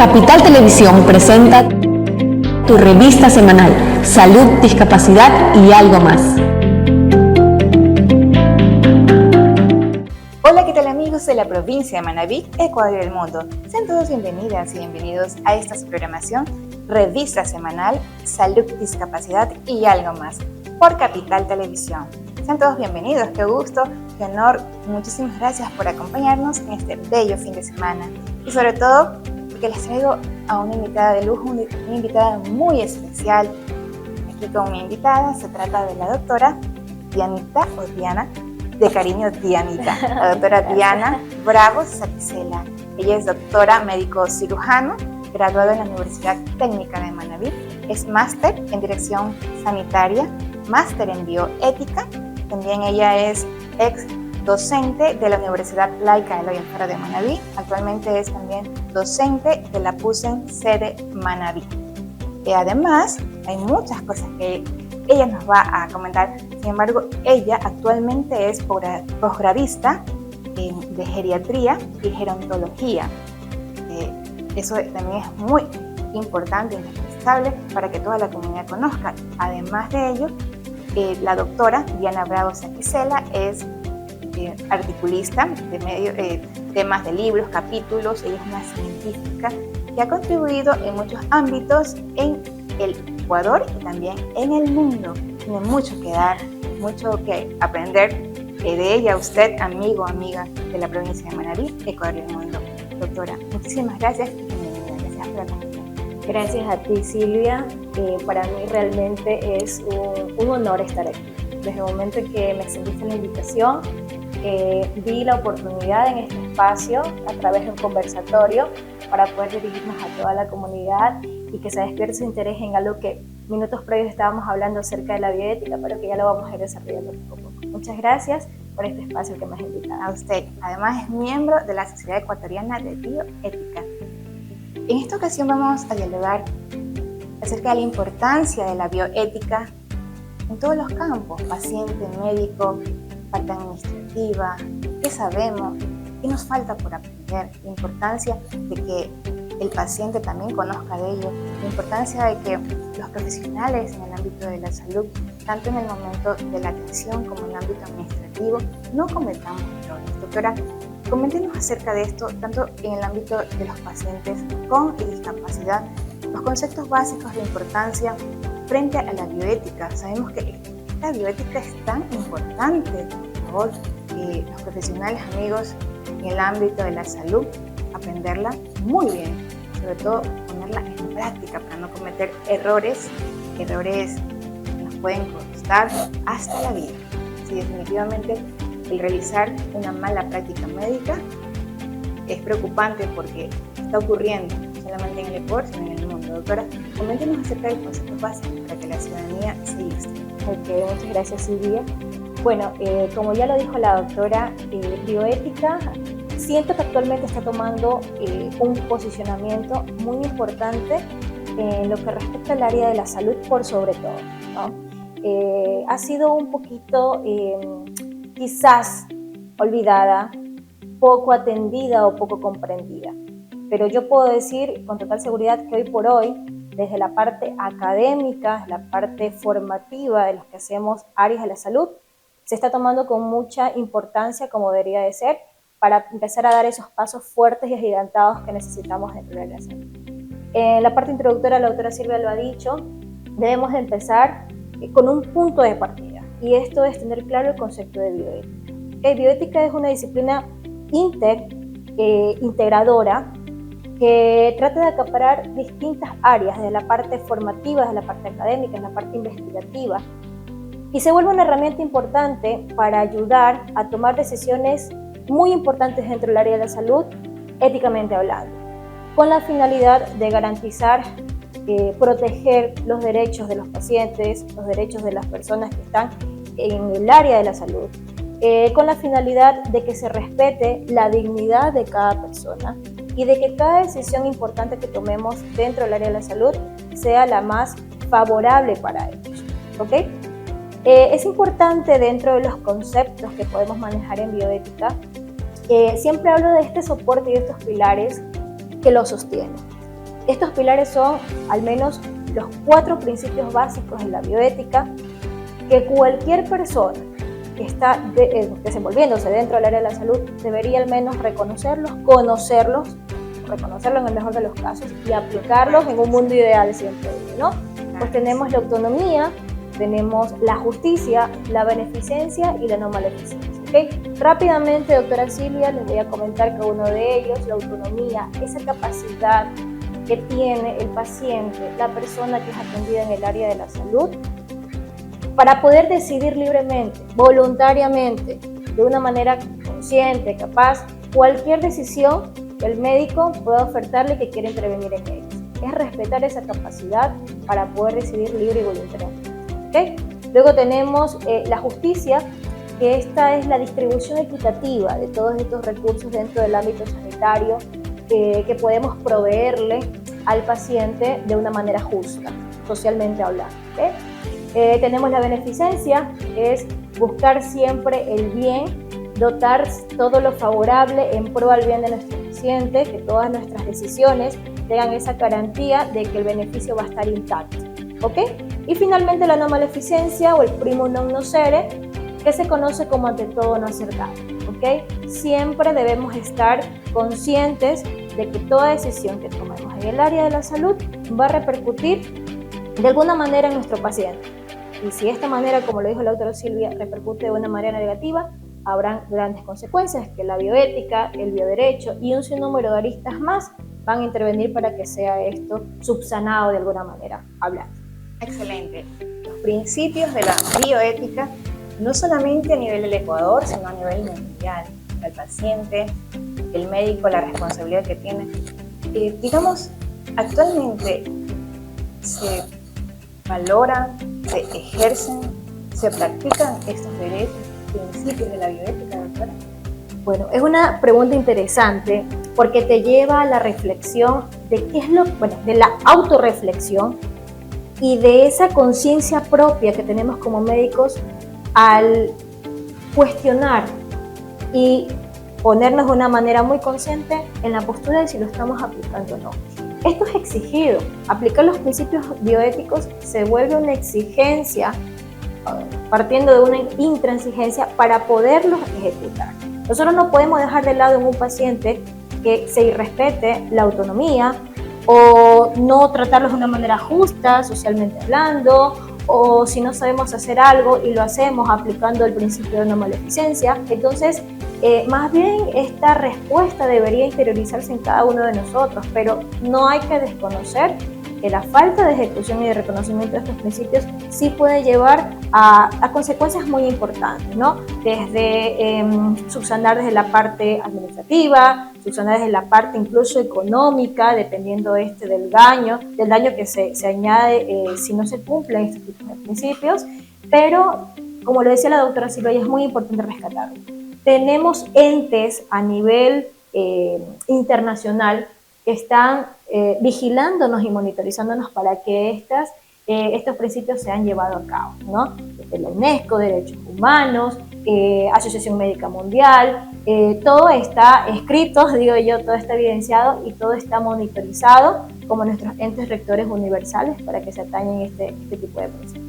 Capital Televisión presenta tu revista semanal Salud, Discapacidad y algo más. Hola, ¿qué tal amigos de la provincia de Manabí, Ecuador y el mundo? Sean todos bienvenidas y bienvenidos a esta programación Revista Semanal Salud, Discapacidad y algo más por Capital Televisión. Sean todos bienvenidos, qué gusto, qué honor, muchísimas gracias por acompañarnos en este bello fin de semana y sobre todo porque les traigo a una invitada de lujo, una invitada muy especial. Aquí con mi invitada se trata de la doctora Dianita o Diana, de cariño Dianita, la doctora Diana Bravo Saticela. Ella es doctora médico cirujano, graduada en la Universidad Técnica de Manabí, es máster en dirección sanitaria, máster en bioética. También ella es ex docente de la Universidad Laica Eloy Alfaro de Manabí. Actualmente es también docente de la PUCEN sede Manabí. Y además, hay muchas cosas que ella nos va a comentar. Sin embargo, ella actualmente es posgradista de geriatría y gerontología. Eso también es muy importante, indispensable para que toda la comunidad conozca. Además de ello, la doctora Diana Bravo Saticela es articulista de temas de libros, capítulos. Ella es una científica que ha contribuido en muchos ámbitos en el Ecuador y también en el mundo. Tiene mucho que dar, mucho que aprender de ella, usted, amigo o amiga de la provincia de Manabí, Ecuador y el mundo. Doctora, muchísimas gracias y bienvenida. Gracias por acompañarnos. Gracias a ti, Silvia. Para mí realmente es un honor estar aquí. Desde el momento en que me extendiste la invitación, vi la oportunidad en este espacio a través de un conversatorio para poder dirigirnos a toda la comunidad y que se despierte su interés en algo que minutos previos estábamos hablando acerca de la bioética, pero que ya lo vamos a ir desarrollando poco a poco. Muchas gracias por este espacio que me has invitado. A usted. Además es miembro de la Sociedad Ecuatoriana de Bioética. En esta ocasión vamos a dialogar acerca de la importancia de la bioética en todos los campos: paciente, médico, parte administrativa. ¿Qué sabemos? ¿Qué nos falta por aprender? La importancia de que el paciente también conozca de ello, la importancia de que los profesionales en el ámbito de la salud, tanto en el momento de la atención como en el ámbito administrativo, no cometamos errores. Doctora, coméntenos acerca de esto, tanto en el ámbito de los pacientes con discapacidad, los conceptos básicos de importancia frente a la bioética. Sabemos que esta bioética es tan importante. Por favor, los profesionales, amigos, en el ámbito de la salud, aprenderla muy bien, sobre todo ponerla en práctica para no cometer errores que nos pueden costar hasta la vida. Sí, definitivamente el realizar una mala práctica médica es preocupante porque está ocurriendo no solamente en el Ecuador, sino en el mundo. Doctora, coméntenos acerca del concepto básico para que la ciudadanía se ilustre. Ok, muchas gracias, Silvia. Bueno, como ya lo dijo la doctora, bioética siento que actualmente está tomando un posicionamiento muy importante en lo que respecta al área de la salud por sobre todo, ¿no? Ha sido un poquito quizás olvidada, poco atendida o poco comprendida, pero yo puedo decir con total seguridad que hoy por hoy, desde la parte académica, la parte formativa de los que hacemos áreas de la salud, se está tomando con mucha importancia como debería de ser para empezar a dar esos pasos fuertes y agigantados que necesitamos dentro de la salud. En la parte introductoria, la doctora Silvia lo ha dicho, debemos de empezar con un punto de partida, y esto es tener claro el concepto de bioética. Bioética es una disciplina integradora que trata de acaparar distintas áreas, desde la parte formativa, desde la parte académica, desde la parte investigativa, y se vuelve una herramienta importante para ayudar a tomar decisiones muy importantes dentro del área de la salud, éticamente hablando, con la finalidad de garantizar, proteger los derechos de los pacientes, los derechos de las personas que están en el área de la salud, con la finalidad de que se respete la dignidad de cada persona y de que cada decisión importante que tomemos dentro del área de la salud sea la más favorable para ellos. ¿Okay? Es importante dentro de los conceptos que podemos manejar en bioética, siempre hablo de este soporte y de estos pilares que lo sostienen. Estos pilares son al menos los 4 principios básicos de la bioética que cualquier persona que está desenvolviéndose dentro del área de la salud debería al menos reconocerlos, conocerlos en el mejor de los casos y aplicarlos en un mundo ideal siempre, ¿no? Pues tenemos la autonomía, tenemos la justicia, la beneficencia y la no maleficencia. ¿Okay? Rápidamente, doctora Silvia, les voy a comentar cada uno de ellos. La autonomía, esa capacidad que tiene el paciente, la persona que es atendida en el área de la salud, para poder decidir libremente, voluntariamente, de una manera consciente, capaz, cualquier decisión que el médico pueda ofertarle que quiera intervenir en ellos. Es respetar esa capacidad para poder decidir libre y voluntariamente. ¿Okay? Luego tenemos la justicia, que esta es la distribución equitativa de todos estos recursos dentro del ámbito sanitario que podemos proveerle al paciente de una manera justa, socialmente hablando. ¿Okay? Tenemos la beneficencia, que es buscar siempre el bien, dotar todo lo favorable en pro al bien de nuestro paciente, que todas nuestras decisiones tengan esa garantía de que el beneficio va a estar intacto. ¿Ok? Y finalmente la no maleficencia o el primum non nocere, que se conoce como ante todo no hacer daño. ¿Ok? Siempre debemos estar conscientes de que toda decisión que tomemos en el área de la salud va a repercutir de alguna manera en nuestro paciente. Y si esta manera, como lo dijo la doctora Silvia, repercute de una manera negativa, habrán grandes consecuencias que la bioética, el bioderecho y un sinnúmero de aristas más van a intervenir para que sea esto subsanado de alguna manera hablando. Excelente. Los principios de la bioética, no solamente a nivel del Ecuador, sino a nivel mundial. El paciente, el médico, la responsabilidad que tiene. Digamos, actualmente se valoran, se ejercen, se practican estos derechos, principios de la bioética, doctora. Bueno, es una pregunta interesante porque te lleva a la reflexión de qué es de la autorreflexión y de esa conciencia propia que tenemos como médicos al cuestionar y ponernos de una manera muy consciente en la postura de si lo estamos aplicando o no. Esto es exigido. Aplicar los principios bioéticos se vuelve una exigencia partiendo de una intransigencia para poderlos ejecutar. Nosotros no podemos dejar de lado en un paciente que se irrespete la autonomía o no tratarlos de una manera justa, socialmente hablando, o si no sabemos hacer algo y lo hacemos aplicando el principio de no maleficencia. Entonces, más bien esta respuesta debería interiorizarse en cada uno de nosotros, pero no hay que desconocer que la falta de ejecución y de reconocimiento de estos principios sí puede llevar a consecuencias muy importantes, ¿no? Desde subsanar desde la parte administrativa, subsanar desde la parte incluso económica, dependiendo del daño que se añade si no se cumplen estos tipos de principios, pero como lo decía la doctora Silvia, es muy importante rescatarlo. Tenemos entes a nivel internacional que están vigilándonos y monitorizándonos para que estos principios sean llevados a cabo, ¿no? Desde la UNESCO, Derechos Humanos, Asociación Médica Mundial, todo está escrito, digo yo, todo está evidenciado y todo está monitorizado como nuestros entes rectores universales para que se atañen este tipo de principios.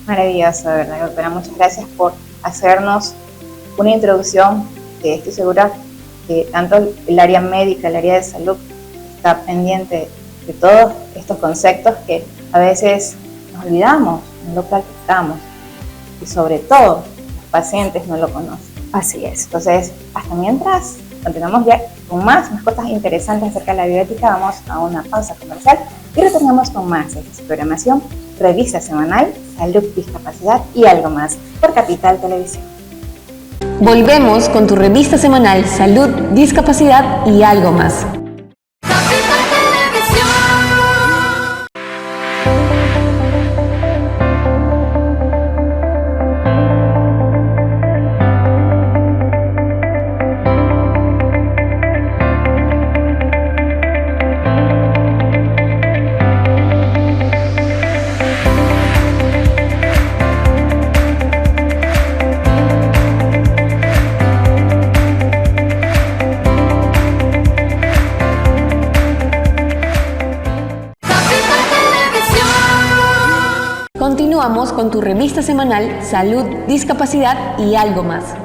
Maravilloso, ¿verdad, doctora? Muchas gracias por hacernos una introducción que estoy segura que tanto el área médica, el área de salud, está pendiente de todos estos conceptos que a veces nos olvidamos, no lo practicamos y sobre todo los pacientes no lo conocen. Así es. Entonces, hasta mientras continuamos ya con más cosas interesantes acerca de la bioética, vamos a una pausa comercial y retornamos con más de esta programación, revista semanal, salud, discapacidad y algo más por Capital Televisión. Volvemos con tu revista semanal Salud, Discapacidad y algo más. Continuamos con tu revista semanal Salud, Discapacidad y algo más.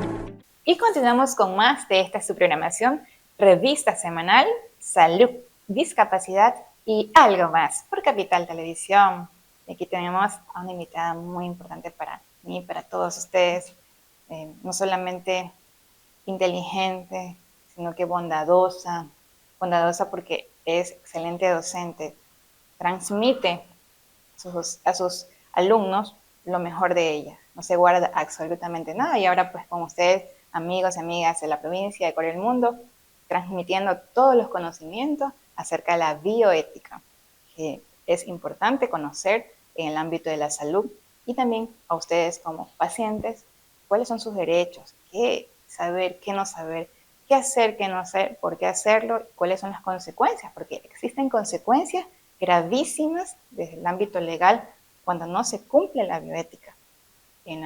Y continuamos con más de esta su programación, revista semanal Salud, Discapacidad y algo más por Capital Televisión. Y aquí tenemos a una invitada muy importante para mí, para todos ustedes, no solamente inteligente, sino que bondadosa porque es excelente docente, transmite a sus alumnos lo mejor de ella, no se guarda absolutamente nada. Y ahora pues con ustedes, amigos y amigas de la provincia, de Corea del Mundo, transmitiendo todos los conocimientos acerca de la bioética, que es importante conocer en el ámbito de la salud, y también a ustedes como pacientes, cuáles son sus derechos, qué saber, qué no saber, qué hacer, qué no hacer, por qué hacerlo, cuáles son las consecuencias, porque existen consecuencias gravísimas desde el ámbito legal cuando no se cumple la bioética en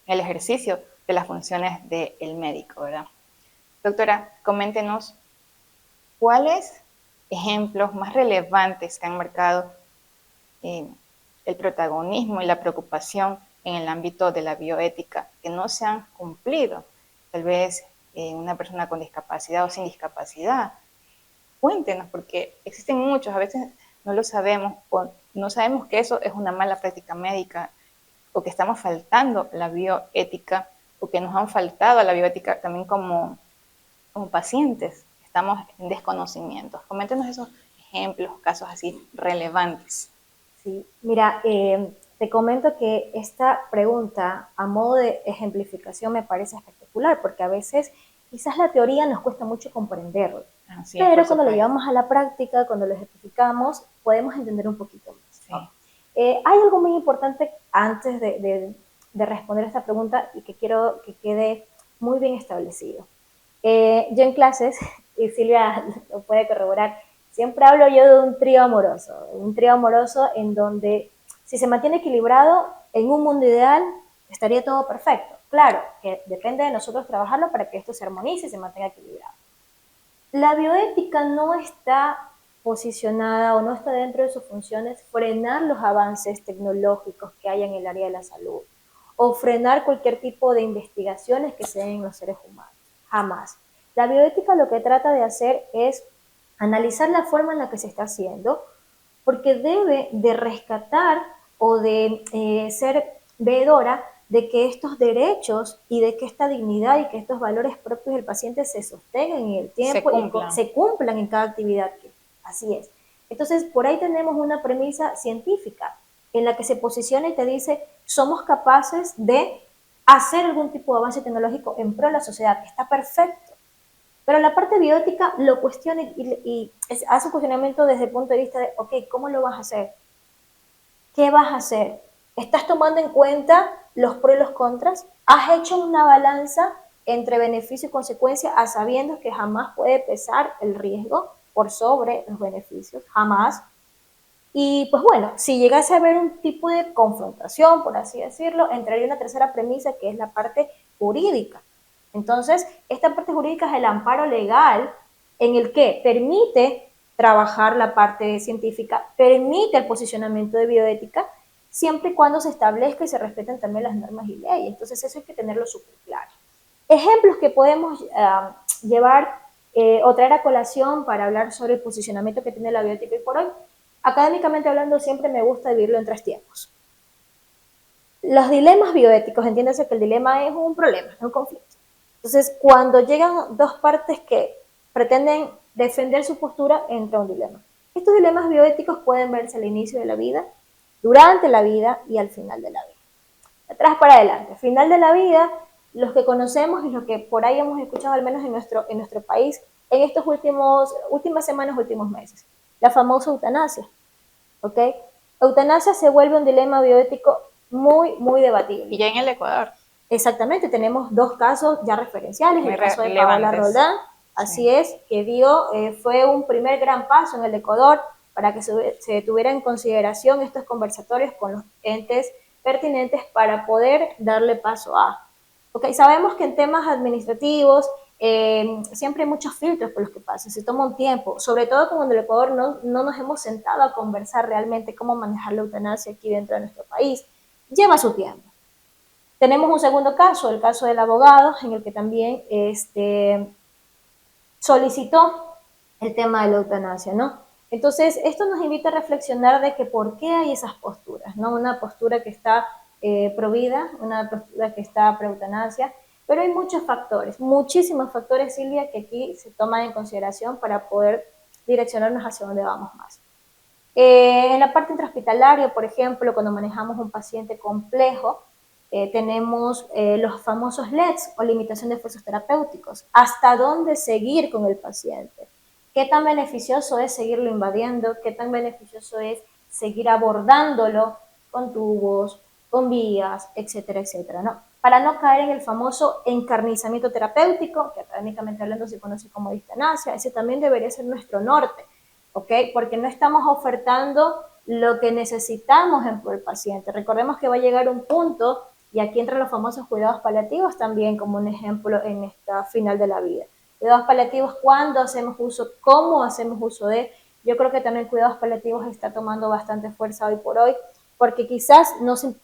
el ejercicio de las funciones del médico, ¿verdad? Doctora, coméntenos cuáles ejemplos más relevantes que han marcado el protagonismo y la preocupación en el ámbito de la bioética que no se han cumplido, tal vez una persona con discapacidad o sin discapacidad. Cuéntenos, porque existen muchos, a veces no lo sabemos, o no sabemos que eso es una mala práctica médica, o que estamos faltando la bioética, o que nos han faltado a la bioética también como pacientes. Estamos en desconocimiento. Coméntenos esos ejemplos, casos así relevantes. Sí, mira, te comento que esta pregunta a modo de ejemplificación me parece espectacular, porque a veces quizás la teoría nos cuesta mucho comprenderlo, pero cuando lo llevamos a la práctica, cuando lo ejemplificamos, podemos entender un poquito más, ¿no? Hay algo muy importante antes de responder a esta pregunta y que quiero que quede muy bien establecido. Yo en clases, y Silvia lo puede corroborar, siempre hablo yo de un trío amoroso en donde si se mantiene equilibrado, en un mundo ideal estaría todo perfecto. Claro, que depende de nosotros trabajarlo para que esto se armonice y se mantenga equilibrado. La bioética no está posicionada o no está dentro de sus funciones frenar los avances tecnológicos que hay en el área de la salud o frenar cualquier tipo de investigaciones que se den en los seres humanos. Jamás. La bioética lo que trata de hacer es analizar la forma en la que se está haciendo, porque debe de rescatar o de ser veedora de que estos derechos y de que esta dignidad y que estos valores propios del paciente se sostengan en el tiempo y se cumplan en cada actividad. Así es. Entonces, por ahí tenemos una premisa científica en la que se posiciona y te dice, somos capaces de hacer algún tipo de avance tecnológico en pro de la sociedad. Está perfecto. Pero la parte bioética lo cuestiona y hace un cuestionamiento desde el punto de vista de, ok, ¿cómo lo vas a hacer? ¿Qué vas a hacer? ¿Estás tomando en cuenta los pros y los contras? ¿Has hecho una balanza entre beneficio y consecuencia a sabiendas que jamás puede pesar el riesgo por sobre los beneficios? Jamás. Y pues bueno, si llegase a haber un tipo de confrontación, por así decirlo, entraría una tercera premisa que es la parte jurídica. Entonces, esta parte jurídica es el amparo legal en el que permite trabajar la parte científica, permite el posicionamiento de bioética, siempre y cuando se establezca y se respeten también las normas y leyes. Entonces, eso hay que tenerlo súper claro. Ejemplos que podemos llevar o traer a colación para hablar sobre el posicionamiento que tiene la bioética hoy por hoy. Académicamente hablando, siempre me gusta dividirlo en 3 tiempos. Los dilemas bioéticos, entiéndase que el dilema es un problema, es un conflicto. Entonces, cuando llegan 2 partes que pretenden defender su postura, entra un dilema. Estos dilemas bioéticos pueden verse al inicio de la vida, durante la vida y al final de la vida. De atrás para adelante. Final de la vida, los que conocemos y los que por ahí hemos escuchado, al menos en nuestro país, en estos últimas semanas, últimos meses. La famosa eutanasia. ¿Ok? Eutanasia se vuelve un dilema bioético muy, muy debatible. Y ya en el Ecuador. Exactamente, tenemos 2 casos ya referenciales, el caso de Paola Roldán, así es, que fue un primer gran paso en el Ecuador para que se tuviera en consideración estos conversatorios con los entes pertinentes para poder darle paso a. Okay, sabemos que en temas administrativos siempre hay muchos filtros por los que pasan, se toma un tiempo, sobre todo cuando en el Ecuador no nos hemos sentado a conversar realmente cómo manejar la eutanasia aquí dentro de nuestro país. lleva su tiempo. Tenemos un segundo caso, el caso del abogado, en el que también solicitó el tema de la eutanasia, ¿no? Entonces, esto nos invita a reflexionar de que por qué hay esas posturas, ¿no? Una postura que está provida, una postura que está pro-eutanasia, pero hay muchos factores, muchísimos factores, Silvia, que aquí se toman en consideración para poder direccionarnos hacia dónde vamos más. En la parte intrahospitalaria, por ejemplo, cuando manejamos un paciente complejo, tenemos los famosos LEDs o limitación de esfuerzos terapéuticos. ¿Hasta dónde seguir con el paciente? ¿Qué tan beneficioso es seguirlo invadiendo? ¿Qué tan beneficioso es seguir abordándolo con tubos, con vías, etcétera, etcétera, ¿no? Para no caer en el famoso encarnizamiento terapéutico, que académicamente hablando se conoce como distancia, ese también debería ser nuestro norte, ¿ok? Porque no estamos ofertando lo que necesitamos en el paciente. Recordemos que va a llegar un punto, y aquí entran los famosos cuidados paliativos también como un ejemplo en esta final de la vida. Cuidados paliativos, ¿cuándo hacemos uso? ¿Cómo hacemos uso de? Yo creo que también cuidados paliativos está tomando bastante fuerza hoy por hoy, porque quizás no se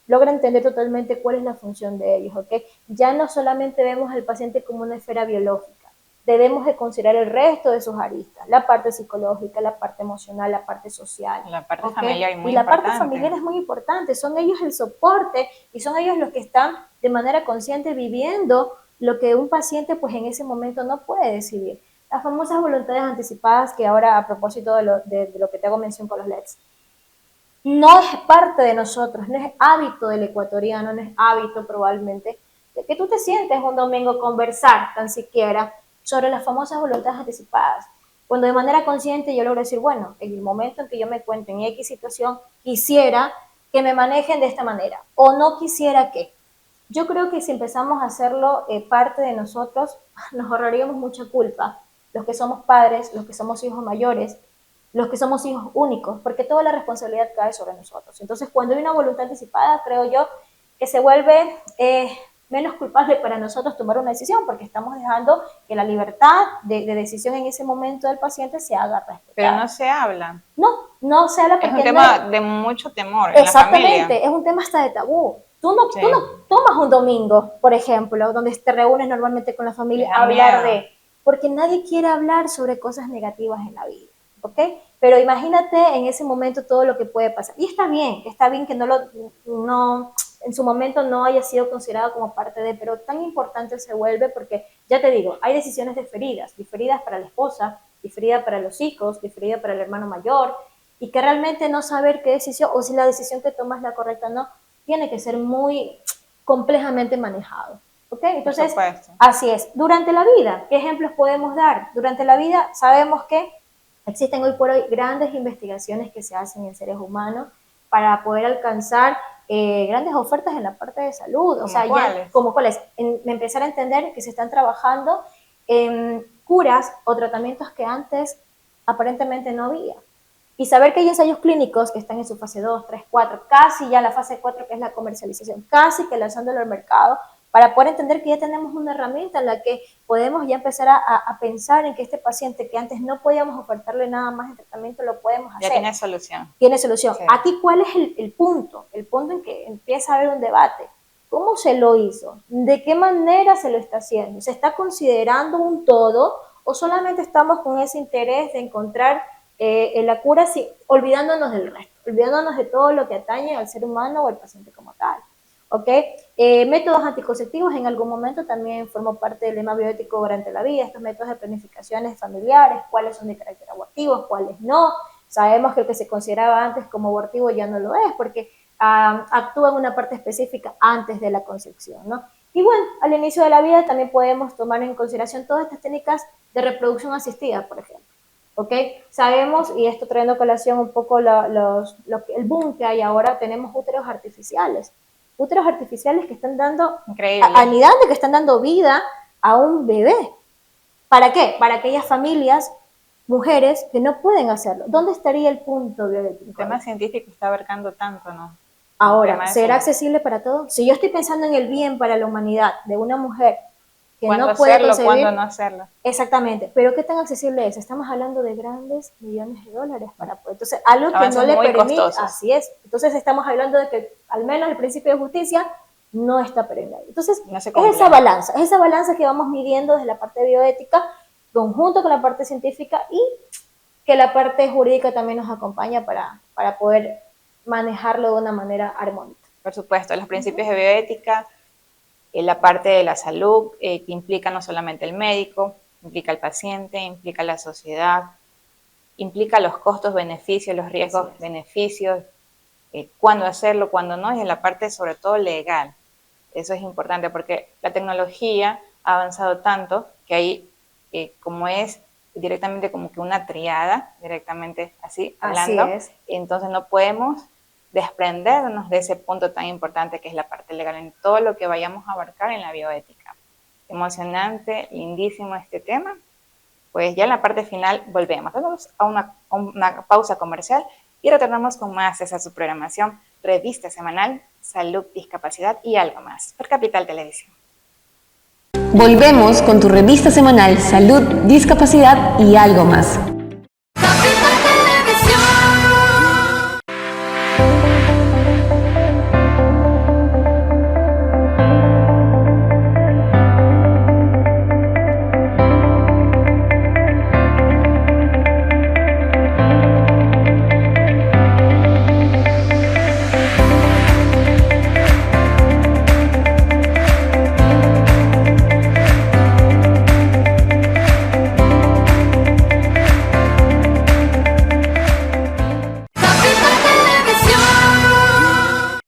logra entender totalmente cuál es la función de ellos, ¿ok? Ya no solamente vemos al paciente como una esfera biológica, debemos de considerar el resto de sus aristas, la parte psicológica, la parte emocional, la parte social. La parte ¿okay? familiar es muy y la importante. parte familiar es muy importante, son ellos el soporte y son ellos los que están de manera consciente viviendo lo que un paciente pues en ese momento no puede decidir. Las famosas voluntades anticipadas que ahora a propósito de lo que te hago mención con los LEDs, no es parte de nosotros, no es hábito del ecuatoriano, no es hábito probablemente de que tú te sientes un domingo a conversar tan siquiera sobre las famosas voluntades anticipadas. Cuando de manera consciente yo logro decir, bueno, en el momento en que yo me encuentro en X situación, quisiera que me manejen de esta manera, o no quisiera que. Yo creo que si empezamos a hacerlo parte de nosotros, nos ahorraríamos mucha culpa, los que somos padres, los que somos hijos mayores, los que somos hijos únicos, porque toda la responsabilidad cae sobre nosotros. Entonces, cuando hay una voluntad anticipada, creo yo que se vuelve menos culpable para nosotros tomar una decisión, porque estamos dejando que la libertad de decisión en ese momento del paciente se haga respetar. Pero no se habla. No se habla porque es un tema de mucho temor en la exactamente, familia. es un tema hasta de tabú. Tú no Sí. tomas un domingo, por ejemplo, donde te reúnes normalmente con la familia a hablar de, porque nadie quiere hablar sobre cosas negativas en la vida, ¿ok? Pero imagínate en ese momento todo lo que puede pasar. Y está bien que no en su momento no haya sido considerado como parte de, pero tan importante se vuelve porque, ya te digo, hay decisiones diferidas para la esposa, diferidas para los hijos, diferidas para el hermano mayor, y que realmente no saber qué decisión, o si la decisión que tomas es la correcta o no, tiene que ser muy complejamente manejado. ¿Ok? Entonces, así es. Durante la vida, ¿qué ejemplos podemos dar? Durante la vida sabemos que existen hoy por hoy grandes investigaciones que se hacen en seres humanos para poder alcanzar grandes ofertas en la parte de salud. O sea, ¿cuáles? Empezar a entender que se están trabajando en curas o tratamientos que antes aparentemente no había. Y saber que hay ensayos clínicos que están en su fase 2, 3, 4, casi ya la fase 4 que es la comercialización, casi que lanzándolo al mercado, para poder entender que ya tenemos una herramienta en la que podemos ya empezar a pensar en que este paciente que antes no podíamos ofertarle nada más en tratamiento, lo podemos hacer. Ya tiene solución. Tiene solución. Sí. Aquí, ¿cuál es el punto? El punto en que empieza a haber un debate. ¿Cómo se lo hizo? ¿De qué manera se lo está haciendo? ¿Se está considerando un todo o solamente estamos con ese interés de encontrar en la cura, sí, olvidándonos del resto, olvidándonos de todo lo que atañe al ser humano o al paciente como tal? ¿Ok? Métodos anticonceptivos en algún momento también formó parte del lema bioético durante la vida, estos métodos de planificaciones familiares, cuáles son de carácter abortivo, cuáles no. Sabemos que el que se consideraba antes como abortivo ya no lo es, porque actúa en una parte específica antes de la concepción, ¿no? Y bueno, al inicio de la vida también podemos tomar en consideración todas estas técnicas de reproducción asistida, por ejemplo. ¿Ok? Sabemos, y esto trayendo a colación un poco el boom que hay ahora, tenemos úteros artificiales que están dando, anidando, que están dando vida a un bebé. ¿Para qué? Para aquellas familias, mujeres, que no pueden hacerlo. ¿Dónde estaría el punto bioético? El tema científico está abarcando tanto, ¿no? Ahora, ¿será accesible para todos? Si yo estoy pensando en el bien para la humanidad de una mujer que no puede concebir, ¿cuándo no hacerlo? Exactamente, pero ¿qué tan accesible es? Estamos hablando de grandes millones de dólares para poder, entonces algo que no le permite, así es, entonces estamos hablando de que al menos el principio de justicia no está perenne. Entonces, No se es cumple. esa balanza que vamos midiendo desde la parte de bioética, conjunto con la parte científica y que la parte jurídica también nos acompaña para poder manejarlo de una manera armónica. Por supuesto, los principios de bioética, la parte de la salud, que implica no solamente el médico, implica el paciente, implica la sociedad, implica los costos, beneficios, los riesgos, beneficios, cuándo hacerlo, cuándo no, y en la parte sobre todo legal. Eso es importante porque la tecnología ha avanzado tanto que ahí, como es directamente como que una triada, directamente así hablando, entonces no podemos desprendernos de ese punto tan importante que es la parte legal en todo lo que vayamos a abarcar en la bioética. Emocionante, lindísimo este tema. Pues ya en la parte final volvemos. Vamos a una pausa comercial y retornamos con más de esa su programación, revista semanal, salud, discapacidad y algo más, por Capital Televisión. Volvemos con tu revista semanal Salud, Discapacidad y algo más.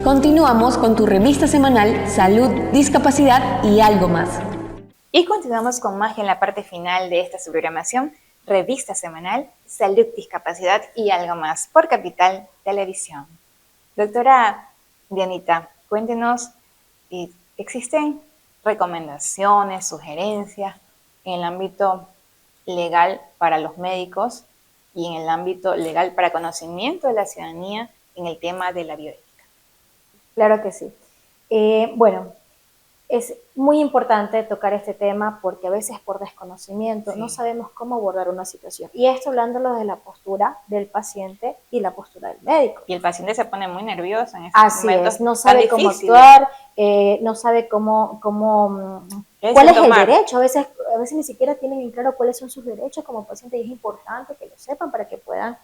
Continuamos con tu revista semanal Salud, Discapacidad y algo más. Y continuamos con más en la parte final de esta programación, revista semanal Salud, Discapacidad y algo más, por Capital Televisión. Doctora Dianita, cuéntenos, ¿existen recomendaciones, sugerencias en el ámbito legal para los médicos y en el ámbito legal para conocimiento de la ciudadanía en el tema de la bioética? Claro que sí. Bueno, es muy importante tocar este tema porque a veces por desconocimiento no sabemos cómo abordar una situación. Y esto hablándolo de la postura del paciente y la postura del médico. Y el paciente se pone muy nervioso en esos momentos. Así es, no sabe cómo actuar, no sabe cuál es el derecho. A veces ni siquiera tienen en claro cuáles son sus derechos como paciente y es importante que lo sepan para que puedan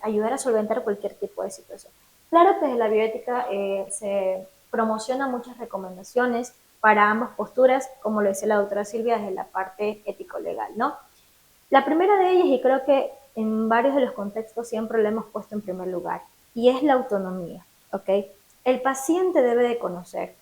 ayudar a solventar cualquier tipo de situación. Claro que desde la bioética se promocionan muchas recomendaciones para ambas posturas, como lo decía la doctora Silvia, desde la parte ético-legal, ¿no? La primera de ellas, y creo que en varios de los contextos siempre lo hemos puesto en primer lugar, y es la autonomía, ¿ok? El paciente debe de conocer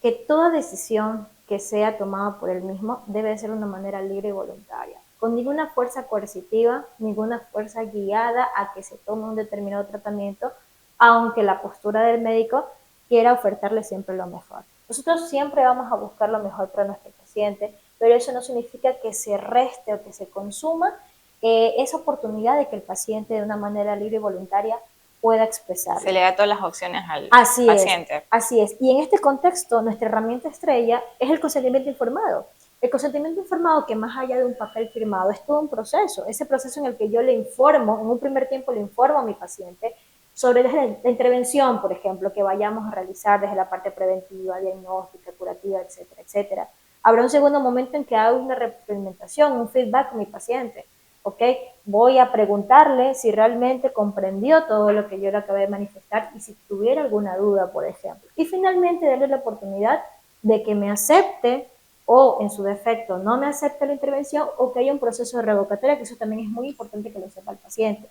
que toda decisión que sea tomada por él mismo debe ser de una manera libre y voluntaria, con ninguna fuerza coercitiva, ninguna fuerza guiada a que se tome un determinado tratamiento, aunque la postura del médico quiera ofertarle siempre lo mejor. Nosotros siempre vamos a buscar lo mejor para nuestro paciente, pero eso no significa que se reste o que se consuma esa oportunidad de que el paciente de una manera libre y voluntaria pueda expresar. Se le da todas las opciones al paciente. Así es. Y en este contexto, nuestra herramienta estrella es el consentimiento informado. El consentimiento informado, que más allá de un papel firmado, es todo un proceso. Ese proceso en el que yo le informo, en un primer tiempo le informo a mi paciente sobre la intervención, por ejemplo, que vayamos a realizar desde la parte preventiva, diagnóstica, curativa, etcétera, etcétera. Habrá un segundo momento en que hago una retroalimentación, un feedback con mi paciente, ¿ok? Voy a preguntarle si realmente comprendió todo lo que yo le acabé de manifestar y si tuviera alguna duda, por ejemplo. Y finalmente darle la oportunidad de que me acepte o en su defecto no me acepte la intervención o que haya un proceso de revocatoria, que eso también es muy importante que lo sepa el paciente.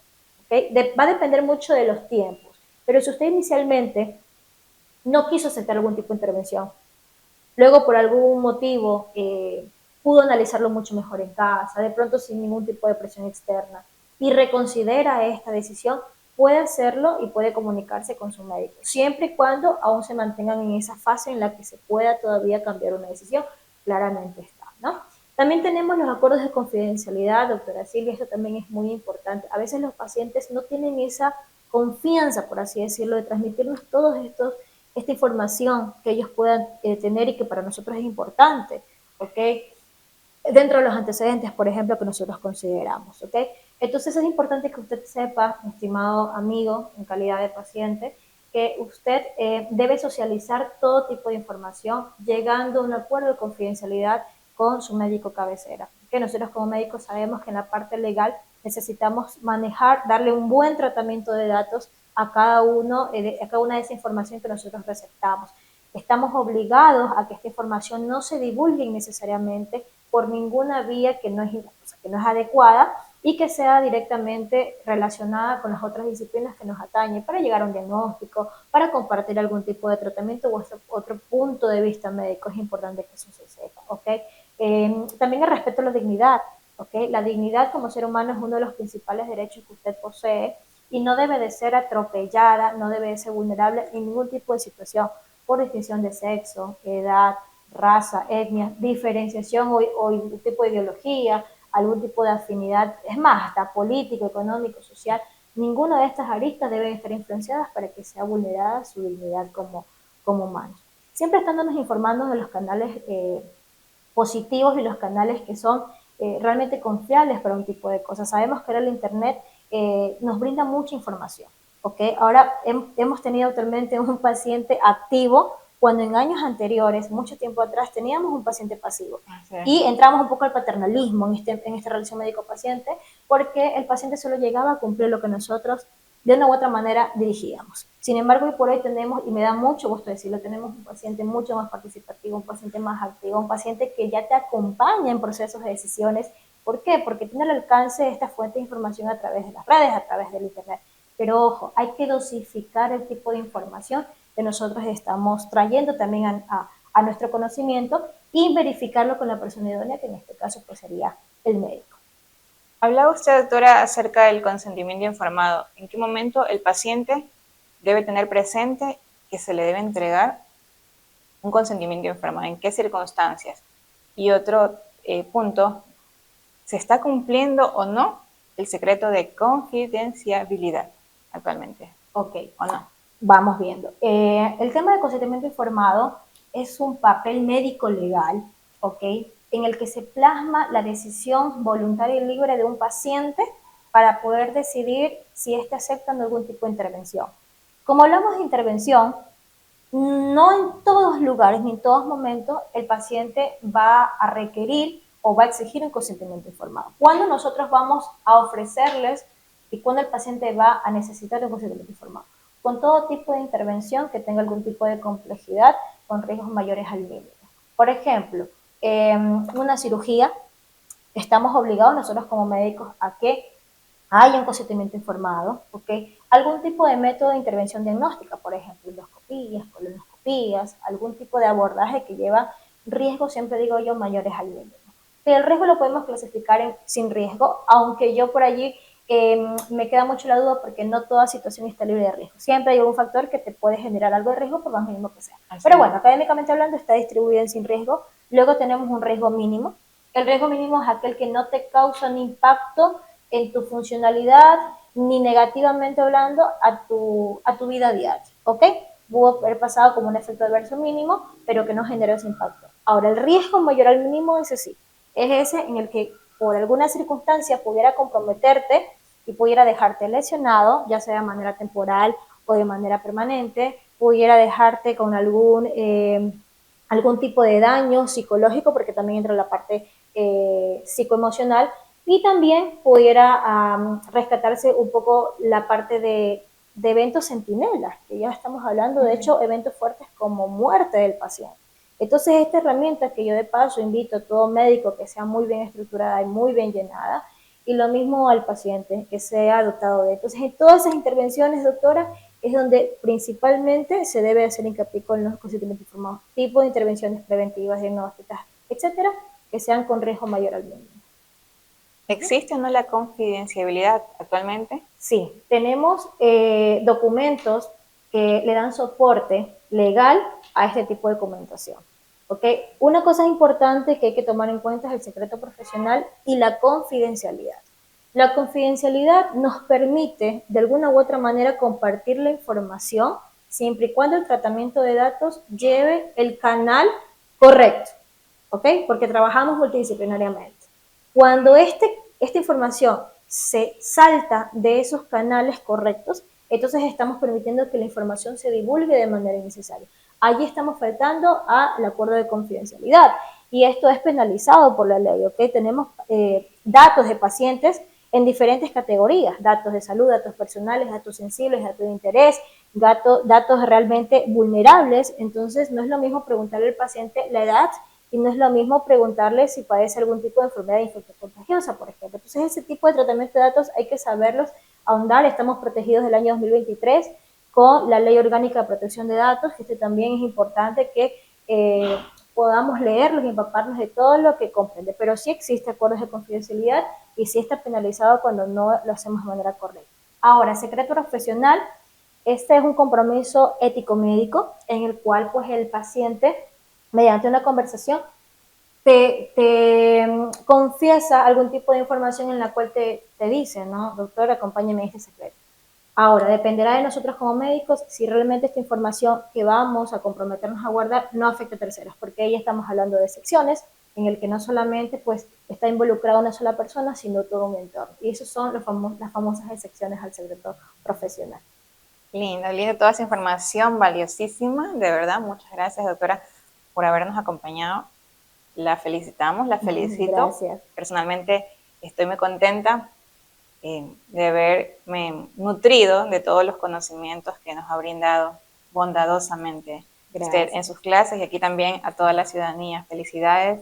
Va a depender mucho de los tiempos, pero si usted inicialmente no quiso aceptar algún tipo de intervención, luego por algún motivo pudo analizarlo mucho mejor en casa, de pronto sin ningún tipo de presión externa, y reconsidera esta decisión, puede hacerlo y puede comunicarse con su médico, siempre y cuando aún se mantengan en esa fase en la que se pueda todavía cambiar una decisión, claramente está, ¿no? También tenemos los acuerdos de confidencialidad, doctora Silvia, esto también es muy importante. A veces los pacientes no tienen esa confianza, por así decirlo, de transmitirnos esta información que ellos puedan tener y que para nosotros es importante, ¿ok? Dentro de los antecedentes, por ejemplo, que nosotros consideramos, ¿ok? Entonces es importante que usted sepa, mi estimado amigo, en calidad de paciente, que usted debe socializar todo tipo de información, llegando a un acuerdo de confidencialidad con su médico cabecera. Que nosotros como médicos sabemos que en la parte legal necesitamos manejar, darle un buen tratamiento de datos a cada una de esa información que nosotros receptamos. Estamos obligados a que esta información no se divulgue innecesariamente por ninguna vía que no es adecuada y que sea directamente relacionada con las otras disciplinas que nos atañen para llegar a un diagnóstico, para compartir algún tipo de tratamiento o otro punto de vista médico. Es importante que eso se sepa, ¿ok? También el respeto a la dignidad, ¿ok? La dignidad como ser humano es uno de los principales derechos que usted posee y no debe de ser atropellada, no debe de ser vulnerable en ningún tipo de situación por distinción de sexo, edad, raza, etnia, diferenciación o algún tipo de ideología, algún tipo de afinidad, es más, hasta político, económico, social. Ninguna de estas aristas deben estar influenciadas para que sea vulnerada su dignidad como humanos. Siempre estándonos informando de los canales positivos y los canales que son realmente confiables para un tipo de cosas. Sabemos que ahora el Internet nos brinda mucha información. ¿Okay? Ahora hemos tenido actualmente un paciente activo cuando en años anteriores, mucho tiempo atrás, teníamos un paciente pasivo. Sí. Y entramos un poco al paternalismo en esta relación médico-paciente porque el paciente solo llegaba a cumplir lo que nosotros de una u otra manera dirigíamos. Sin embargo, hoy por hoy tenemos, y me da mucho gusto decirlo, tenemos un paciente mucho más participativo, un paciente más activo, un paciente que ya te acompaña en procesos de decisiones. ¿Por qué? Porque tiene el alcance de esta fuente de información a través de las redes, a través del Internet. Pero ojo, hay que dosificar el tipo de información que nosotros estamos trayendo también a nuestro conocimiento y verificarlo con la persona idónea, que en este caso pues sería el médico. Hablaba usted, doctora, acerca del consentimiento informado. ¿En qué momento el paciente debe tener presente que se le debe entregar un consentimiento informado? ¿En qué circunstancias? Y otro punto, ¿se está cumpliendo o no el secreto de confidencialidad actualmente? Ok. ¿O no? Vamos viendo. El tema de consentimiento informado es un papel médico legal, ¿ok? En el que se plasma la decisión voluntaria y libre de un paciente para poder decidir si éste acepta algún tipo de intervención. Como hablamos de intervención, no en todos lugares ni en todos momentos el paciente va a requerir o va a exigir un consentimiento informado. Cuando nosotros vamos a ofrecerles y cuando el paciente va a necesitar un consentimiento informado, con todo tipo de intervención que tenga algún tipo de complejidad, con riesgos mayores al mínimo. Por ejemplo, una cirugía, estamos obligados nosotros como médicos a que haya un consentimiento informado, ¿ok? Algún tipo de método de intervención diagnóstica, por ejemplo, endoscopías, colonoscopías, algún tipo de abordaje que lleva riesgos, siempre digo yo, mayores al mínimo. Pero el riesgo lo podemos clasificar en sin riesgo, aunque yo por allí me queda mucho la duda porque no toda situación está libre de riesgo. Siempre hay un factor que te puede generar algo de riesgo por más mínimo que sea. Pero bueno, académicamente hablando está distribuido en sin riesgo. Luego tenemos un riesgo mínimo. El riesgo mínimo es aquel que no te causa un impacto en tu funcionalidad ni negativamente hablando a tu vida diaria, ¿ok? Pudo haber pasado como un efecto adverso mínimo, pero que no generó ese impacto. Ahora, el riesgo mayor al mínimo, ese sí, es ese en el que por alguna circunstancia pudiera comprometerte y pudiera dejarte lesionado, ya sea de manera temporal o de manera permanente, pudiera dejarte con algún tipo de daño psicológico, porque también entra la parte psicoemocional, y también pudiera rescatarse un poco la parte de eventos centinelas, que ya estamos hablando, de hecho, eventos fuertes como muerte del paciente. Entonces, esta herramienta que yo de paso invito a todo médico que sea muy bien estructurada y muy bien llenada, y lo mismo al paciente, que sea dotado de. Entonces, en todas esas intervenciones, doctora, es donde principalmente se debe hacer hincapié con los consentimientos informados, tipo de intervenciones preventivas, diagnósticas, etcétera, que sean con riesgo mayor al mínimo. ¿Existe o no la confidencialidad actualmente? Sí, tenemos documentos que le dan soporte legal a este tipo de documentación. ¿Okay? Una cosa importante que hay que tomar en cuenta es el secreto profesional y la confidencialidad. La confidencialidad nos permite de alguna u otra manera compartir la información siempre y cuando el tratamiento de datos lleve el canal correcto, ¿ok? Porque trabajamos multidisciplinariamente. Cuando esta información se salta de esos canales correctos, Entonces estamos permitiendo que la información se divulgue de manera innecesaria. Allí estamos faltando al acuerdo de confidencialidad y esto es penalizado por la ley, ¿ok? Tenemos datos de pacientes en diferentes categorías, datos de salud, datos personales, datos sensibles, datos de interés, datos realmente vulnerables. Entonces no es lo mismo preguntarle al paciente la edad y no es lo mismo preguntarle si padece algún tipo de enfermedad infectocontagiosa, por ejemplo. Entonces ese tipo de tratamiento de datos hay que saberlos ahondar. Estamos protegidos del año 2023 con la Ley Orgánica de Protección de Datos, que también es importante que podamos leerlos y empaparnos de todo lo que comprende, pero sí existe acuerdos de confidencialidad y sí está penalizado cuando no lo hacemos de manera correcta. Ahora, secreto profesional, este es un compromiso ético-médico en el cual pues el paciente, mediante una conversación, te confiesa algún tipo de información en la cual te dice, ¿no? Doctor, acompáñeme en este secreto. Ahora, dependerá de nosotros como médicos si realmente esta información que vamos a comprometernos a guardar no afecta a terceros, porque ahí estamos hablando de secciones en el que no solamente pues, está involucrada una sola persona, sino todo un entorno. Y esas son las famosas excepciones al secreto profesional. Lindo, lindo toda esa información valiosísima, de verdad. Muchas gracias, doctora, por habernos acompañado. La felicitamos, la felicito. Gracias. Personalmente estoy muy contenta de haberme nutrido de todos los conocimientos que nos ha brindado bondadosamente usted en sus clases y aquí también a toda la ciudadanía. Felicidades,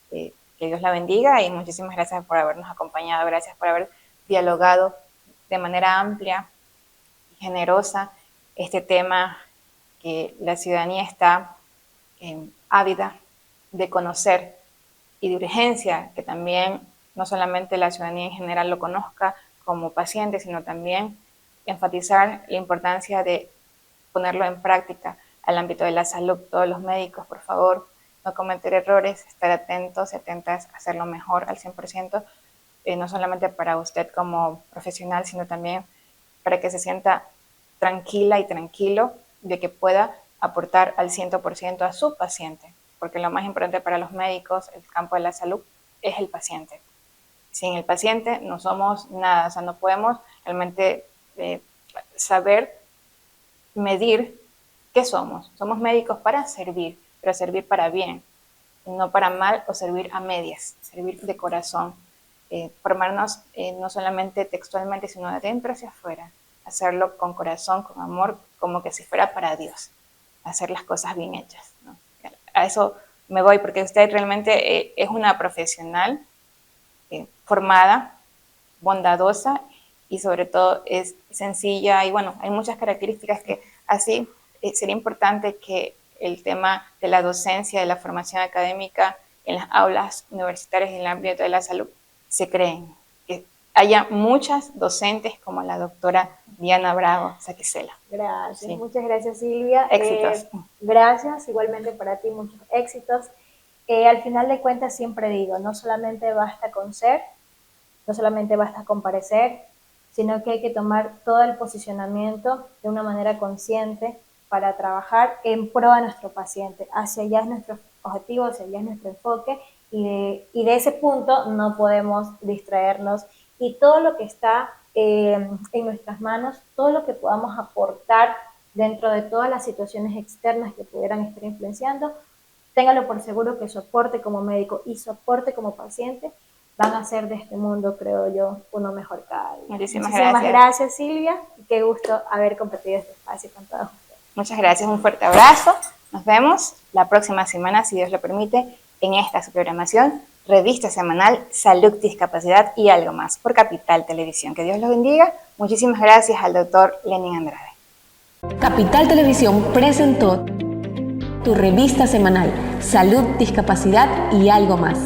que Dios la bendiga y muchísimas gracias por habernos acompañado, gracias por haber dialogado de manera amplia y generosa este tema que la ciudadanía está ávida de conocer y de urgencia que también no solamente la ciudadanía en general lo conozca como paciente, sino también enfatizar la importancia de ponerlo en práctica al ámbito de la salud. Todos los médicos, por favor, no cometer errores, estar atentos y atentas a hacerlo mejor al 100%, no solamente para usted como profesional, sino también para que se sienta tranquila y tranquilo de que pueda aportar al 100% a su paciente, porque lo más importante para los médicos, el campo de la salud, es el paciente. Sin el paciente no somos nada, o sea, no podemos realmente saber medir qué somos. Somos médicos para servir, pero servir para bien, no para mal o servir a medias, servir de corazón. Formarnos no solamente textualmente, sino de adentro hacia afuera, hacerlo con corazón, con amor, como que si fuera para Dios, hacer las cosas bien hechas, ¿no? A eso me voy, porque usted realmente es una profesional formada, bondadosa y sobre todo es sencilla y bueno, hay muchas características que así sería importante que el tema de la docencia, de la formación académica en las aulas universitarias y en el ámbito de la salud se creen, que haya muchas docentes como la doctora Diana Bravo Saquicela. Gracias, sí. Muchas gracias Silvia. Éxitos. Gracias, igualmente para ti, muchos éxitos. Al final de cuentas siempre digo, no solamente basta con ser, no solamente basta con parecer, sino que hay que tomar todo el posicionamiento de una manera consciente para trabajar en pro de nuestro paciente. Hacia allá es nuestro objetivo, hacia allá es nuestro enfoque y de ese punto no podemos distraernos y todo lo que está en nuestras manos, todo lo que podamos aportar dentro de todas las situaciones externas que pudieran estar influenciando, téngalo por seguro que su aporte como médico y su aporte como paciente van a hacer de este mundo, creo yo, uno mejor cada día. Muchísimas gracias, Silvia. Qué gusto haber compartido este espacio con todos ustedes. Muchas gracias, un fuerte abrazo. Nos vemos la próxima semana, si Dios lo permite, en esta su programación, revista semanal Salud, Discapacidad y algo más, por Capital Televisión. Que Dios los bendiga. Muchísimas gracias al doctor Lenin Andrade. Capital Televisión presentó tu revista semanal Salud, Discapacidad y algo más.